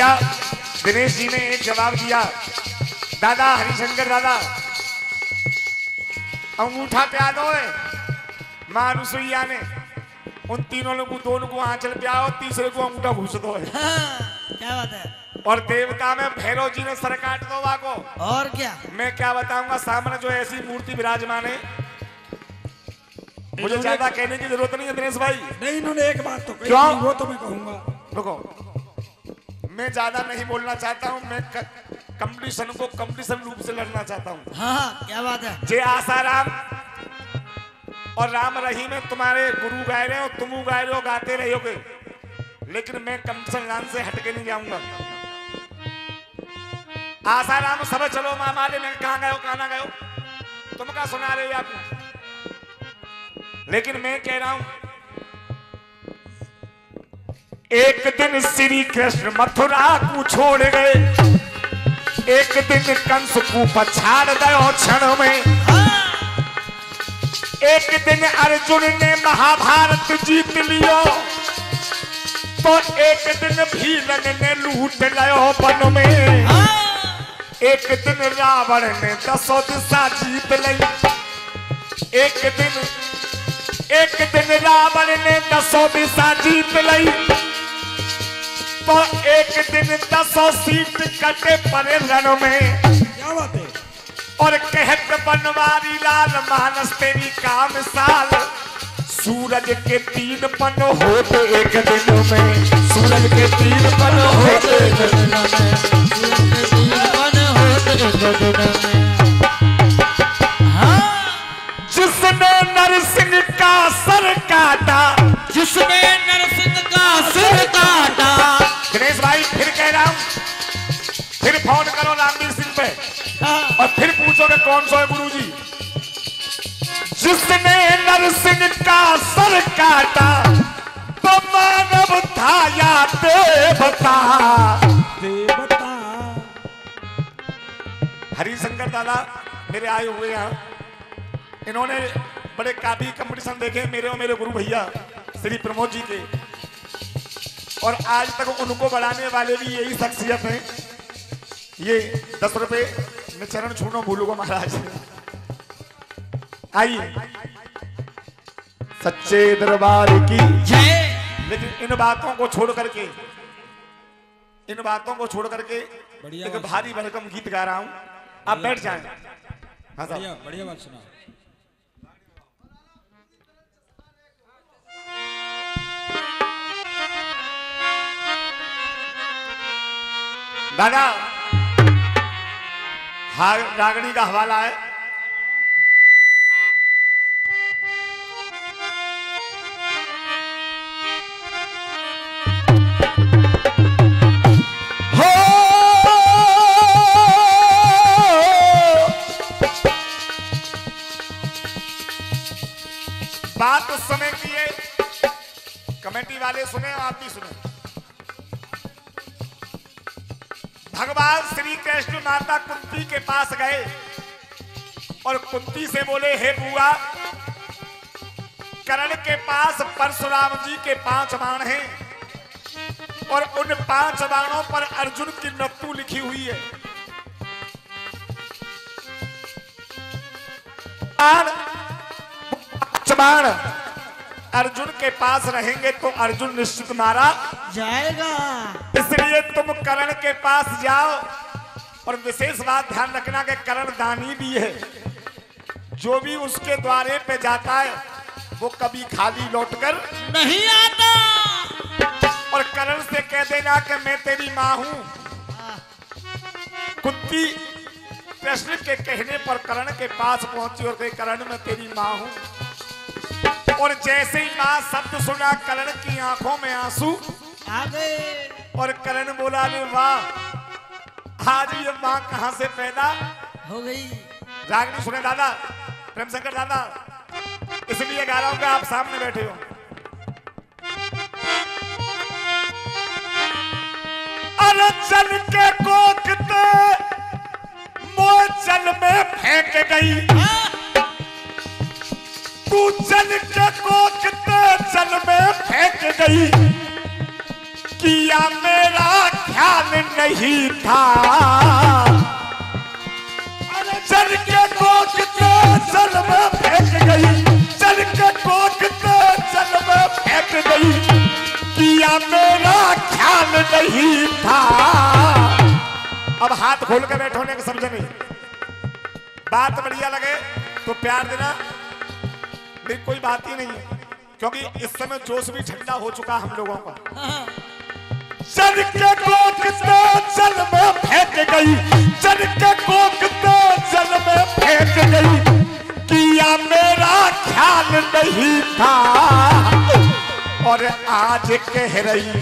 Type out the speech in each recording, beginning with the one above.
भैया दिनेश जी ने एक जवाब दिया, दादा हरिशंकर दादा अंगूठा पे दो है। मां अनुसुईया ने उन तीनों लोगों को, दोनों को आंचल पे आओ, तीसरे को अंगूठा घुस दो है। क्या बात है। और देवता में भैरव जी ने सर काट दो वाको। और क्या मैं क्या बताऊंगा, सामने जो ऐसी मूर्ति विराजमान है, मुझे ज्यादा कहने की जरूरत नहीं है दिनेश भाई। नहीं, इन्होंने एक बात तो कही, क्यों? वो तो मैं कहूंगा। रुको, मैं ज्यादा नहीं बोलना चाहता हूँ, मैं कंपटीशन को कंपटीशन रूप से लड़ना चाहता हूँ। हाँ क्या बात है। जय आसाराम और राम रहीम में तुम्हारे गुरु गाय रहे हो, तुम गाय रहे हो, गाते रहोगे, लेकिन मैं कंपटीशन लाइन से हटके नहीं जाऊंगा। आसाराम सब चलो मामाले में, कहाँ गए हो कहाँ ना गए हो, तुम क्या सुना रहे हो आपको। लेकिन मैं कह रहा हूं, एक दिन श्री कृष्ण मथुरा को छोड़ गए, एक दिन कंस को पछाड़ दो क्षण में, एक दिन अर्जुन ने महाभारत जीत लियो, तो एक दिन भीलन ने लूट लियो वन में, एक दिन रावण ने 10 दिशा जीत ली, एक दिन रावण ने 10 दिशा जीत ली, तो एक दिन 10 सीट कटे परे रण में। क्या बात है। और कहत बनवारी लाल मानस तेरी का मिसाल, सूरज के 3 पन होते एक दिन में, सूरज के 3 पन होते एक दिन में, जिसने नरसिंह का सर काटा, जिसने नरसिंह का सिर काटा। दिनेश भाई फिर कह रहा हूं, फिर फोन करो रामवीर सिंह पे और फिर पूछोगे कौन सा है गुरुजी। जिसने नरसिंह का सर काटा, तो मानव था या देवता। हरिशंकर दादा मेरे आए हुए यहाँ, इन्होंने बड़े काफी कंपटीशन देखे मेरे और मेरे गुरु भैया श्री प्रमोद जी के, और आज तक उनको बढ़ाने वाले भी यही शख्सियत हैं। ये 10 रुपए मैं चरण छूना भूलूंगा महाराज। आइए सच्चे दरबार की जय। लेकिन इन बातों को छोड़ करके, इन बातों को छोड़ करके एक भारी भरकम गीत गा रहा हूं, आप बैठ जाएं। हाँ साहब, बढ़िया बात सुना। दादा रागनी का हवाला है। हो बात उस समय की है, कमेटी वाले सुने, आप भी सुने। भगवान श्री कृष्ण माता कुंती के पास गए और कुंती से बोले, हे बुआ, कर्ण के पास परशुराम जी के 5 बाण हैं और उन 5 बाणों पर अर्जुन की मृत्यु लिखी हुई है। बाण अर्जुन के पास रहेंगे तो अर्जुन निश्चित मारा जाएगा, इसलिए तुम कर्ण के पास जाओ। और विशेष बात ध्यान रखना कि कर्ण दानी भी है, जो भी उसके द्वारे पे जाता है वो कभी खाली लौटकर नहीं आता। और कर्ण से कह देना कि मैं तेरी मां हूं। कुंती कृष्ण के कहने पर कर्ण के पास पहुंची और कही, कर्ण मैं तेरी मां हूं। और जैसे ही मां शब्द सुना, कर्ण की आंखों में आंसू आ गए। और कर्ण बोला, अरे वाह, आज ये मां कहां से पैदा हो गई। रागनी सुने दादा, प्रेम शंकर दादा, इसलिए गा रहा हूं कि आप सामने बैठे हो। अरे जल के कोकते मोह जल में फेंक गई, तू जल के कोकते जल में फेंक गई, किया मेरा ख्याल नहीं था। अरे चल के कोकते जल में फेंक गई, चल के कोकते जल में फेंक गई, किया मेरा ख्याल नहीं था। अब हाथ खोल के बैठो ने समझे नहीं, बात बढ़िया लगे तो प्यार देना, नहीं कोई बात ही नहीं है, क्योंकि इस समय जोश भी ठंडा हो चुका हम लोगों का। चल के कोकते जल में फेंक गई, चल के कोकते जल में फेंक गई, किया मेरा ख्याल नहीं था। और आज कह रही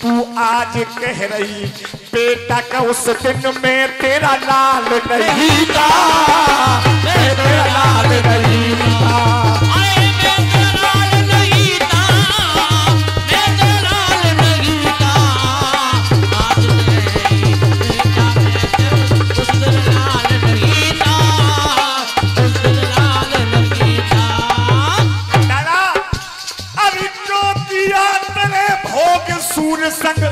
तू, आज कह रही बेटा का उस दिन में तेरा लाल नहीं था, तेरा लाल नहीं था। संग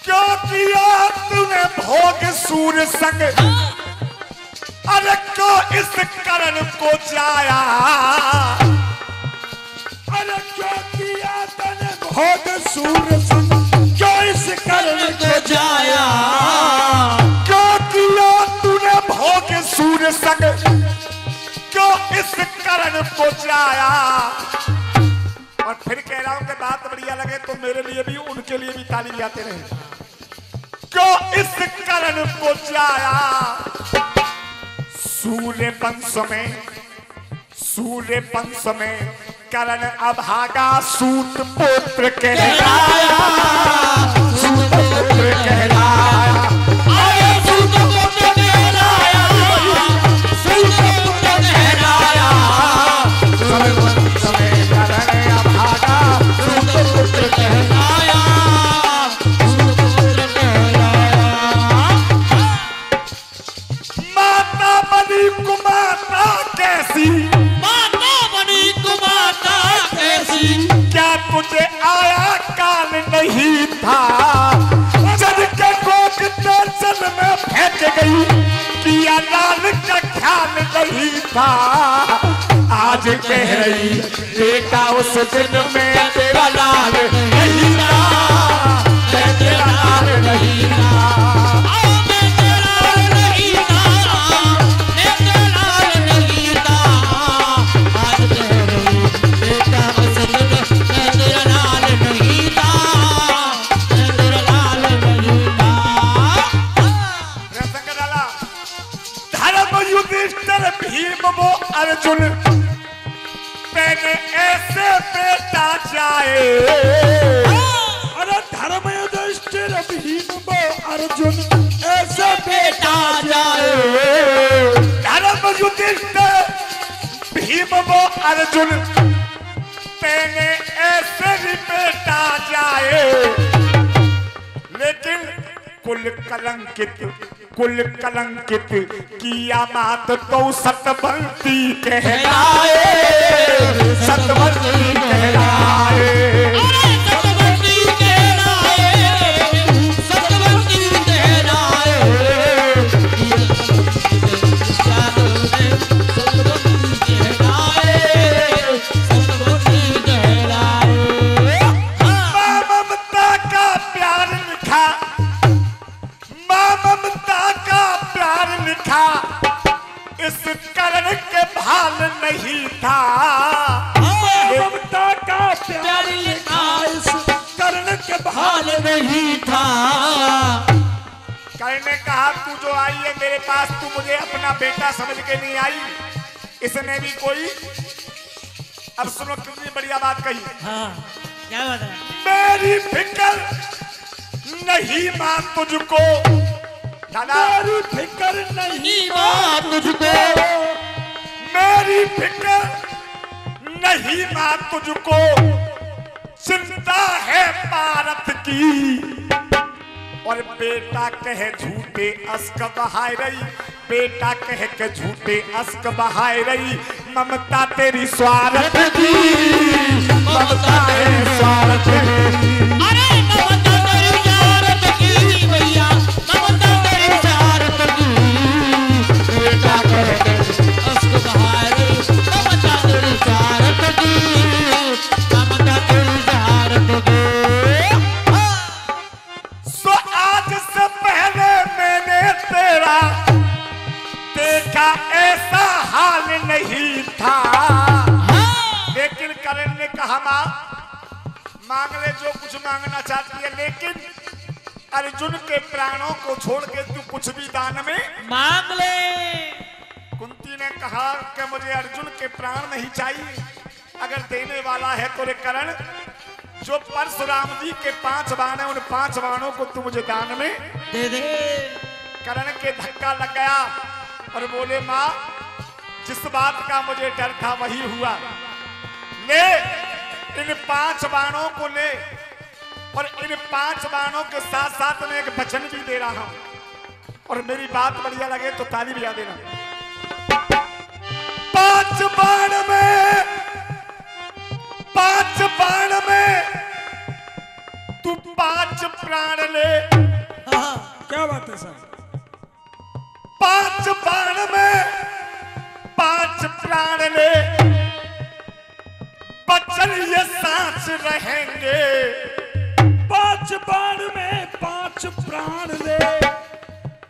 क्यों किया तूने भोग सूर संग, अरे को इस करण को जाया, अरे क्यों किया तूने भोग सूर संग, क्यों इस करण को जाया, क्यों किया तूने भोग सूर संग, क्यों इस करण को जाया। और फिर कह रहा हूं कि बात बढ़िया लगे तो मेरे लिए भी उनके लिए भी ताली बजाते रहे। क्यों इस करण को जाया, सूर्य वंश में, सूर्य वंश में करण अभागा सूत पुत्र कहलाया, सूत पुत्र कहलाया, सूत पुत्र कहलाया, सूत पुत्र कहलाया, माता बनी कुमाता कैसी, माता बनी कुमाता कैसी, क्या तुझे आया काल नहीं था। जल के कोकते जल में फेंक गई, किया लाल का ख्याल नहीं था। आज कह रही बेटा उस दिन में तेरा लाल नहीं था, तेरा लाल नहीं था। भीम वो अर्जुन मैंने ऐसे बेटा जाए, अरे धर्म युधिष्ठिर भीम वो अर्जुन ऐसे बेटा जाए, धर्म युधिष्ठिर भीम वो अर्जुन मैंने ऐसे ही बेटा जाए। लेकिन कुल कलंकित किया मात तो सतवंती कहलाए, सतवंती कहलाए, सतवंती कहलाए, सतवंती कहलाए, सतवंती कहलाए, सतवंती कहलाए। मां ममता का प्यार लिखा, मां ममता का प्यार लिखा, इस करण के भाल नहीं था। ममता का प्यार लिखा, इस करण के भाल नहीं था। कर्ण ने कहा तू जो आई है मेरे पास, तू मुझे अपना बेटा समझ के नहीं आई, इसने भी कोई, अब सुनो कितनी बढ़िया बात कही। हाँ, क्या बात है? मेरी फिक्र नहीं मां तुझको, मेरी फिक्र नहीं मां तुझको, मेरी फिक्र नहीं मां तुझको, चिंता है पारत की। और बेटा कहे झूठे अस्क बहाए रही, बेटा कह के झूठे अस्क बहाए रही, ममता तेरी स्वार्थ की, ममता है स्वार्थ की। अरे ममता तेरी स्वार्थ की भैया, ममता तेरी स्वार्थ की। बेटा कहते उसको बहार, ममता तेरी स्वार्थ की, ममता तेरी स्वार्थ की। सो आज से पहले मैंने तेरा देखा ऐसा हाल नहीं था। लेकिन करण ने कहा मां मांग ले जो कुछ मांगना चाहती है, लेकिन अर्जुन के प्राणों को छोड़ के तू कुछ भी दान में मांग ले। कुंती ने कहा कि मुझे अर्जुन के प्राण नहीं चाहिए, अगर देने वाला है तो रे करण, जो परशुराम जी के 5 बाण है, उन 5 बाणों को तू मुझे दान में दे दे। करण के धक्का लग गया और बोले मां जिस बात का मुझे डर था वही हुआ। ले इन 5 बाणों को ले, और इन 5 बाणों के साथ साथ मैं एक वचन भी दे रहा हूं, और मेरी बात बढ़िया लगे तो ताली बजा देना। 5 बाण में, 5 बाण में तू 5 प्राण ले। क्या बात है सर? 5 बाण में 5 प्राण ले, बचन ये सांस रहेंगे। 5 बाण में 5 प्राण ले,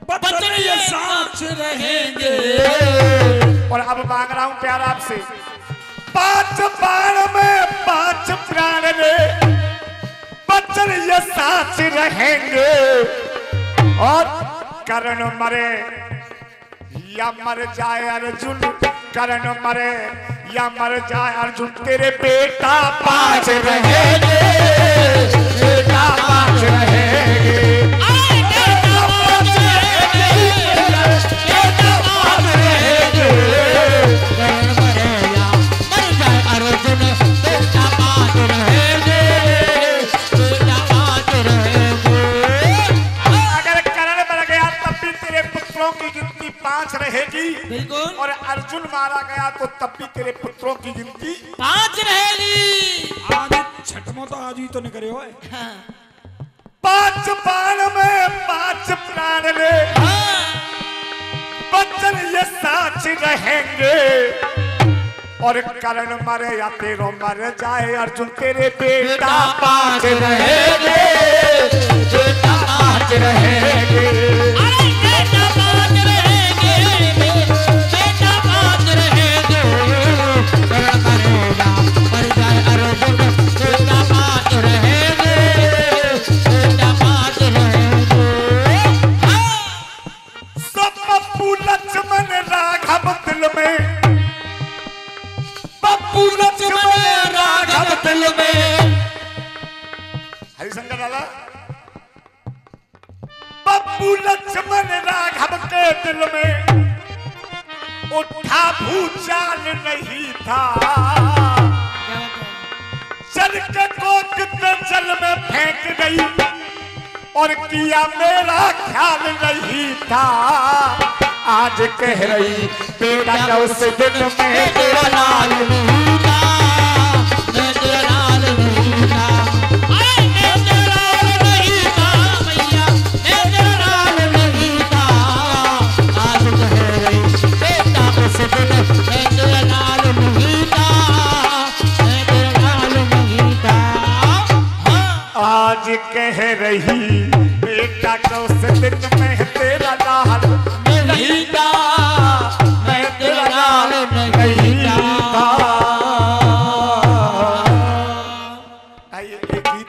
बचन ये सांस रहेंगे। और अब मांग रहा हूं प्यार आपसे, 5 बाण में 5 प्राण ले, बचन ये सांस रहेंगे। और कर्ण मरे या मर जाए अर्जुन, कर्ण मरे या मर जाए अर्जुन, तेरे बेटा 5 रहेंगे, बेटा 5 रहेंगे। की गिनती 5 रहेगी, बिल्कुल। और अर्जुन मारा गया तो तब भी तेरे पुत्रों की गिनती 5 रहेगी। आज छठमो तो आज ही तो नहीं करे हो। 5 बाण में 5 प्राण ले, बचन ये साच रहेंगे। और कर्ण मरे या तेरो मर जाए अर्जुन, तेरे बेटा 5 रहेंगे, बेटा 5 रहेंगे। लक्ष्मण राघव दिल में, पप्पू लक्ष्मण राघव दिल में। हरिशंकर लाला, पप्पू लक्ष्मण राघव के दिल में उठा भूचाल नहीं था। चल के कोक जल में फेंक गई और किया मेरा ख्याल नहीं था। आज कह रही बेटा का उस दिन में तेरा लाल नहीं था, मैं तेरा लाल नहीं था। अरे मैं तेरा लाल नहीं था भैया, मैं तेरा लाल नहीं था। आज कह रही बेटा उस दिन मैं तेरा लाल नहीं था, मैं तेरा लाल नहीं था। आज कह रही बेटा का उस दिन में तेरा लाल नहीं था, मैं तेरा लाल नहीं था। आइए एक गीत।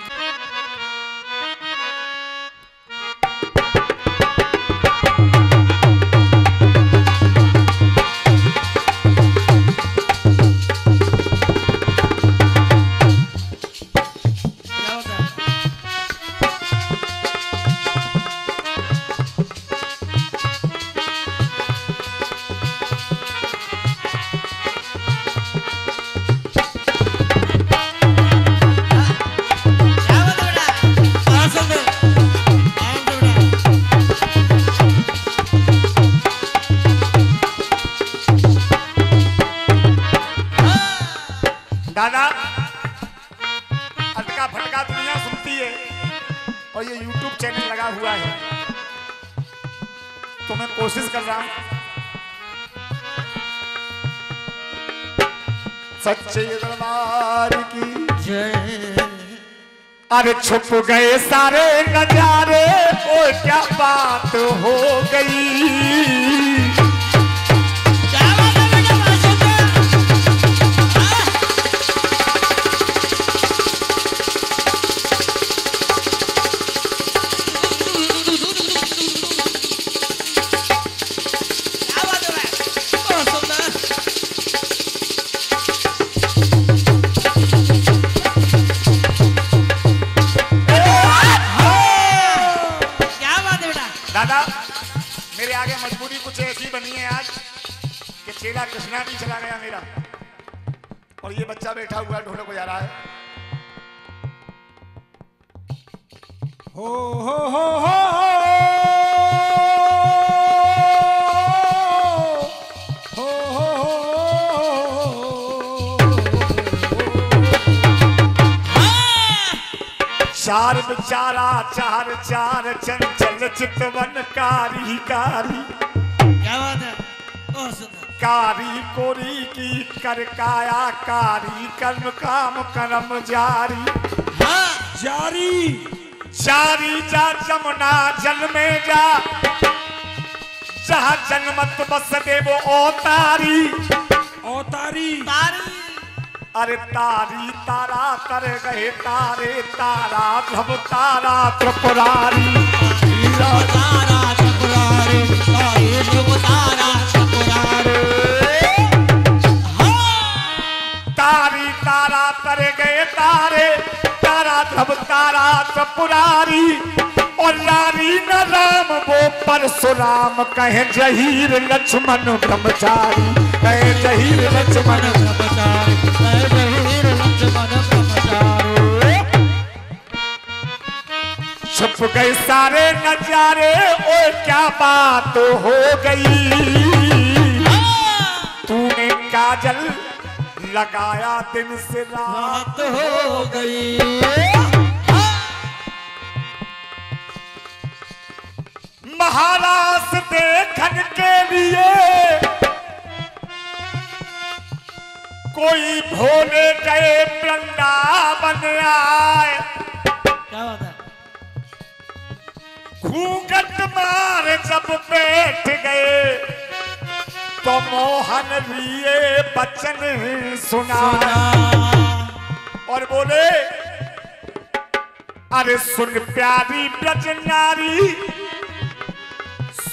तो मैं कोशिश कर रहा हूं सच्चे दरबार की जय। अरे छुप गए सारे नजारे ओ क्या बात हो गई। क्या बात है बेटा मासूम क्या बात है बहुत सुंदर। क्या बात है बेटा। दादा मेरे आगे मजबूरी कुछ ऐसी बनी है आज कि चेला कृष्णा भी चला गया मेरा और ये बच्चा बैठा हुआ ढोलक बजा रहा है। हो हो हो हो हो चार बेचारा चार चार चंचल चितवन कारी कारी क्या बात है बहुत सुंदर। कारी कोरी की कर काया कारी कर्म काम कर्म जारी हाँ जारी जारी जा जमुना जल में जा जहाँ जन्मत बस देवो अवतारी अवतारी तारी अरे तारी तारा तर गए तारे तारा ध्रुव तारा त्रिपुरारी तारा चकुरारे तारे ध्रुव तारा चकुरारे। तारी तारा तर गए तारे तारा ध्रुव तारा त्रिपुरारी और लारी न राम वो परशुराम कहे जहीर लक्ष्मण ब्रह्मचारी कहे जहीर लक्ष्मण ब्रह्मचारी जय जहीर लक्ष्मण ब्रह्मचारी। छुप गए सारे नजारे ओ क्या बात हो गई। तूने काजल लगाया दिन से रात बात हो गई। महाराज देखन के लिए कोई भोले गए वृंदावन आए क्या बात है घूंघट मार जब बैठ गए तो मोहन लिए बचन सुना और बोले अरे सुन प्यारी ब्रज नारी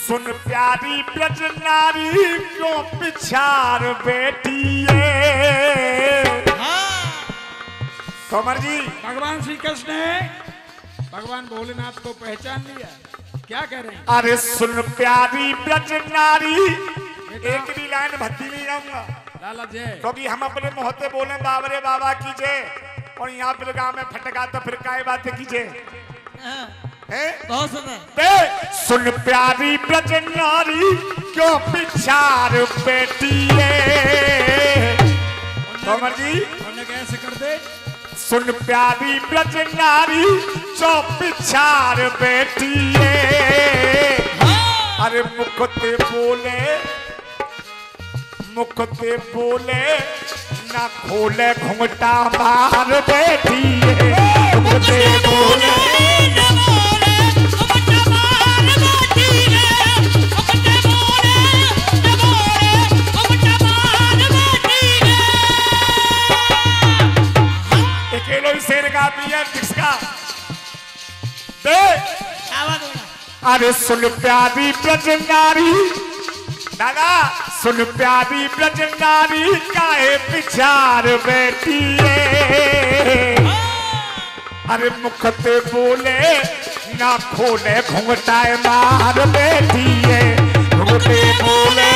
सुन प्यारी ब्रज नारी क्यों पिछार बेटी तोमर जी। भगवान श्री कृष्ण ने भगवान भोलेनाथ को पहचान लिया। क्या कह रहे हैं? अरे सुन प्यारी ब्रज नारी एक भी लाइन भक्ति नहीं जाऊंगा लाला जय। क्योंकि हम अपने मोहते बोले बाबरे बाबा की जय और यहाँ पे गांव में फटका तो फिर काय बातें कीजिए बहुत सुंदर। बे सुन प्यारी ब्रज नारी क्यों पिछार बेटी तोमर जी हमने कैसे कर दे? सुन प्यारी ब्रज नारी जो पिछार बेटी अरे मुखते बोले ना खोले घुंघटा मार बेटी मुखते बोले अकेलो ही शेर गाती है किसका देख। अरे सुन प्यारी ब्रज नारी दादा सुन प्यारी ब्रज नारी काहे पिछार बेटी अरे मुखते बोले ना खोले घुंघटाए मार बेटी मुखते बोले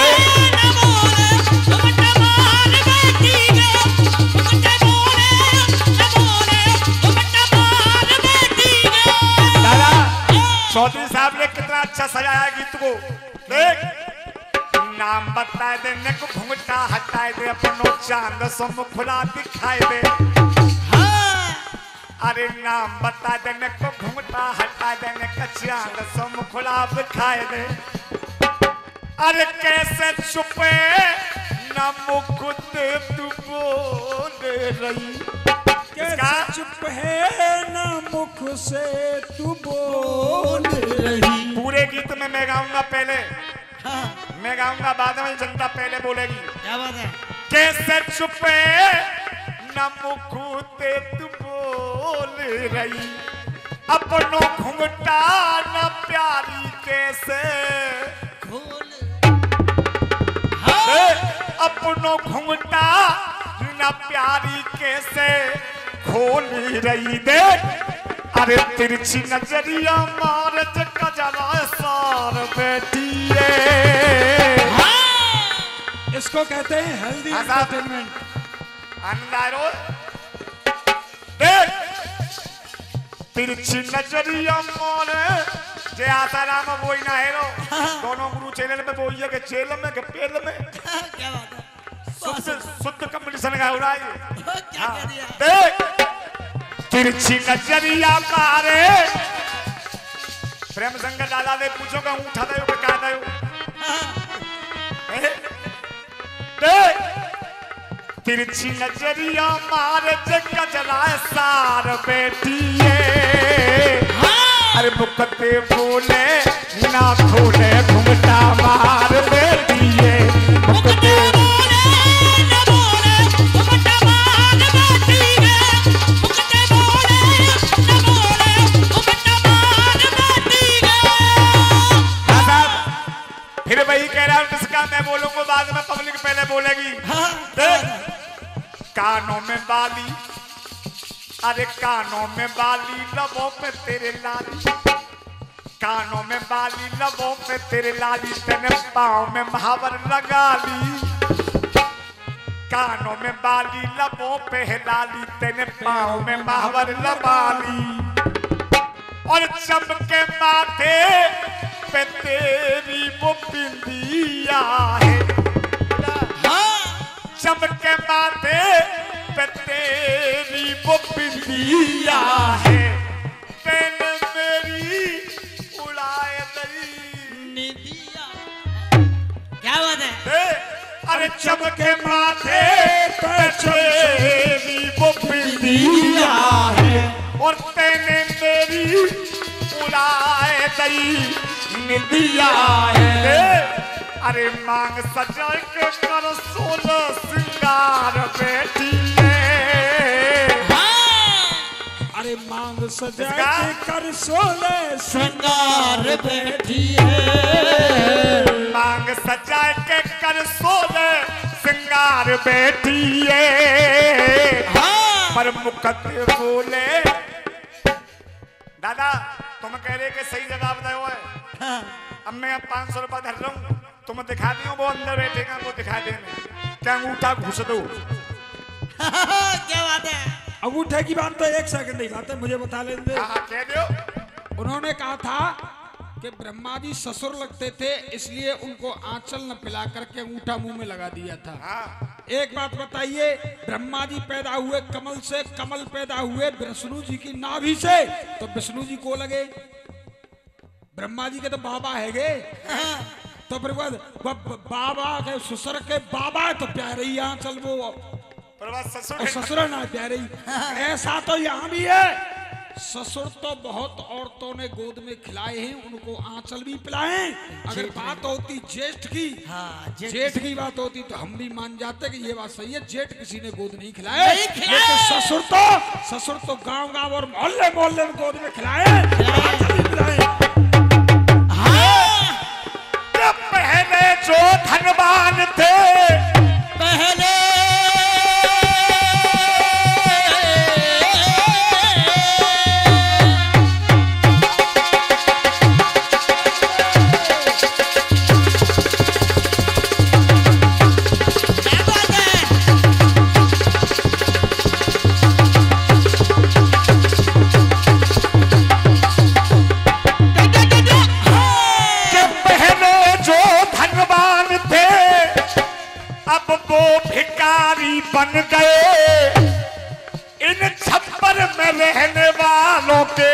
दादा चौधरी साहब ने कितना अच्छा सजाया गीत को देख। नाम बताए दे ने को घुंघटा हटाए दे अपनो चांद मुखड़ा दिखाए दे अरे नाम बता दे ने को घुंघटा हटाए दे ने का चांद मुखड़ा दिखाए दे अरे कैसे छुपे न मुकुट तू बोल रही। कैसे चुप है ना मुख से तू बोल रही। पूरे गीत में मैं गाऊंगा पहले, हाँ, मैं गाऊंगा बाद में जनता पहले बोलेगी। क्या बात है। कैसे छुपे न मुकुट तू बोल रही, अपनों घुंघटा न प्यारी कैसे खोल। अपनों घुंघटा न प्यारी कैसे खोल रही। दे अरे तिरछी नजरिया मार कजरा सार बेटी है। इसको कहते हैं हेल्दी हाँ साहब। एंटरटेनमेंट। अंदारो देख तिरछी नजरिया मार जे आसाराम वही ना हेरो दोनों गुरु चैनल पे वो ये के चेल में के पेल में क्या बात है। शुद्ध कंपटीशन का हो रहा है। क्या कह दिया। देख तिरछी नजरिया मारे प्रेम संग दादा ने पूछो का उठा दे के का दे। देख तिरछी नजरिया मारे जग जरा सार बेटी है। अरे मुकते बोले ना खोले घुंघटा मार बेटी है। मुकते फिर वही कह रहा हूं जिसका मैं बोलूंगा बाद में पब्लिक पहले बोलेगी। कानों में बाली, अरे कानों में बाली लबों पे तेरे लाली, कानों में बाली लबों पे तेरे लाली, तेने पाँव में महावर लगा ली। कानों में बाली लबों पे है लाली, तेने पाँव में महावर लगा ली। और चमके माथे पे तेरी वो बिंदिया है। चमके माथे पे तेरी वो बिंदिया है। तेने मेरी उड़ाए दई निदिया। क्या बात है। अरे चमके माथे पे तेरी वो बिंदिया है और तेने मेरी उड़ाए दई निदिया है। अरे मांग सजा के कर 16 श्रृंगार बेटी है। अरे मांग सजा इसका? के कर 16 श्रृंगार बैठी है। मांग सजा के कर 16 श्रृंगार बेटी है। पर मुकद्दे बोले दादा तुम कह रहे कि सही जगह बताओ है। अब मैं 500 रुपया धर रहा हूँ, तुम दिखा दियो वो अंदर बैठेगा वो दिखा देने क्या अंगूठा घुस दो। क्या बात है। अंगूठे की बात तो 1 सेकंड ही बात है, मुझे बता लेने दे। हाँ कह दो। उन्होंने कहा था कि ब्रह्मा जी ससुर लगते थे इसलिए उनको आंचल न पिला करके अंगूठा मुंह में लगा दिया था। हाँ एक बात बताइए, ब्रह्मा जी पैदा हुए कमल से, कमल पैदा हुए विष्णु जी की नाभि से, तो विष्णु जी को लगे ब्रह्मा जी के तो बाबा है गे। तो फिर बाबा के ससुर के बाबा है तो प्यारे ही आंचल वो और ससुर ना प्यारे ही। ऐसा तो यहाँ भी है, ससुर तो बहुत औरतों ने गोद में खिलाए हैं, उनको आंचल भी पिलाए। अगर बात होती जेठ की, हाँ, जेठ की बात होती तो हम भी मान जाते कि ये बात सही है, जेठ किसी ने गोद नहीं खिलाए। लेकिन ससुर तो गांव गांव और मोहल्ले मोहल्ले में गोद में खिलाए, आंचल भी पिलाए। पहले जो धनवान थे पहले बन गए इन छप्पर में रहने वालों के,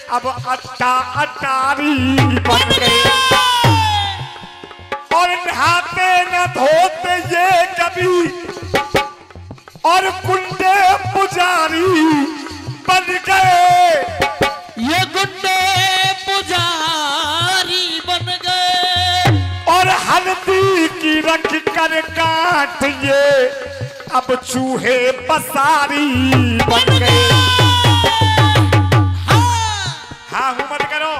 अब अट्टा अटारी बन गए। अधोत ये कभी और कुंडे पुजारी बन गए, ये गुंडे पुजारी बन गए, और हल्दी की रख कर काट ये अब चूहे पसारी बन गए। हाँ हूँ मत करो,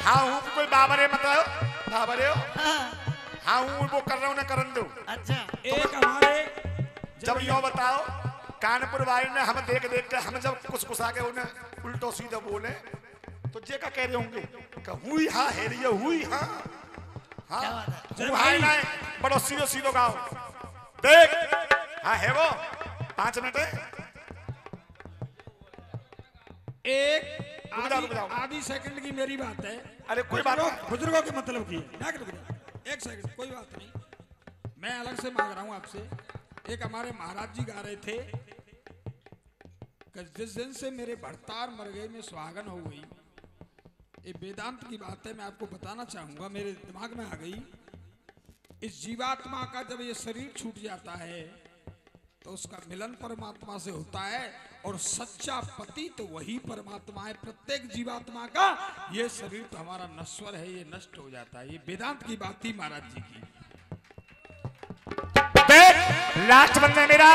हाँ हूँ कोई बाबरे मत हो, बाबरे हो, हाँ हूँ वो कर रहा हूँ ना करन दो। अच्छा एक हमारे जब यो बताओ कानपुर वाले ने हम देख देख के हम जब कुछ आके उन्हें उल्टो सीधा बोले तो जे का कह रहे होंगे हुई हाँ है रही हुई हाँ हाँ भाई ना बड़ो सीधो सीधो गाओ देख हाँ है वो 5 मिनट है एक आधी सेकंड की मेरी बात है। अरे कोई बात नहीं, बुजुर्गों के मतलब की एक सेकंड कोई बात नहीं, मैं अलग से मांग रहा हूं आपसे। एक हमारे महाराज जी गा रहे थे कि जिस दिन से मेरे भरतार मर गए में सुहागन हो गई। ये वेदांत की बात है, मैं आपको बताना चाहूंगा, मेरे दिमाग में आ गई। इस जीवात्मा का जब ये शरीर छूट जाता है तो उसका मिलन परमात्मा से होता है, और सच्चा पति तो वही परमात्मा है। प्रत्येक जीवात्मा का ये शरीर तो हमारा नश्वर है, ये नष्ट हो जाता है। ये वेदांत की बात थी महाराज जी की। लास्ट बंदा मेरा,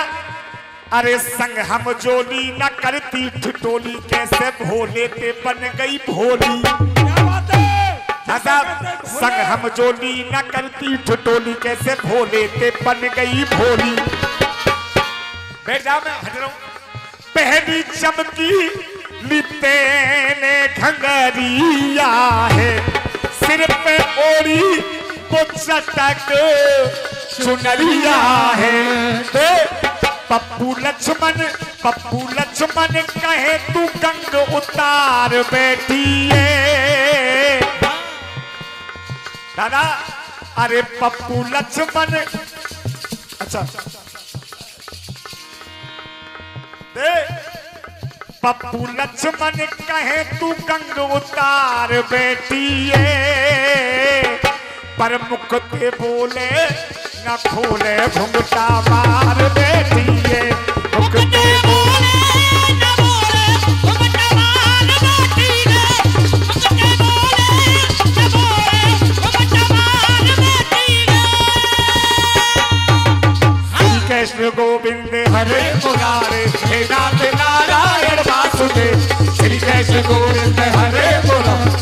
अरे संग हम जोली न करती ठिठोली, कैसे भोले ते बन गई भोली। क्या बात है साहब, संग हम जोली न करती ठिठोली, कैसे भोले ते बन गई भोली। बैठ जाओ, मैं हट रहा हूं। पहली चमकी लिपटे ने घंगरिया है, सिर पे ओढ़ी वो चटक चुनरिया है। पप्पू लक्ष्मण कहे तू गंग उतार बैठिए दादा। अरे पप्पू लक्ष्मण, अच्छा दे पप्पू लक्ष्मण कहे तू गंग उतार बेटिए, पर मुख पे बोले न खोले घुंघटा मार बेटिए। मुख पे बोले न बोले घुंघटा मार बेटिए, मुख पे बोले न बोले घुंघटा मार बेटिए। श्री कृष्ण गोविंद हरे मुरारे, हे नाथ नारायण वासुदेव। श्री कृष्ण गोविंद हरे मुरारे।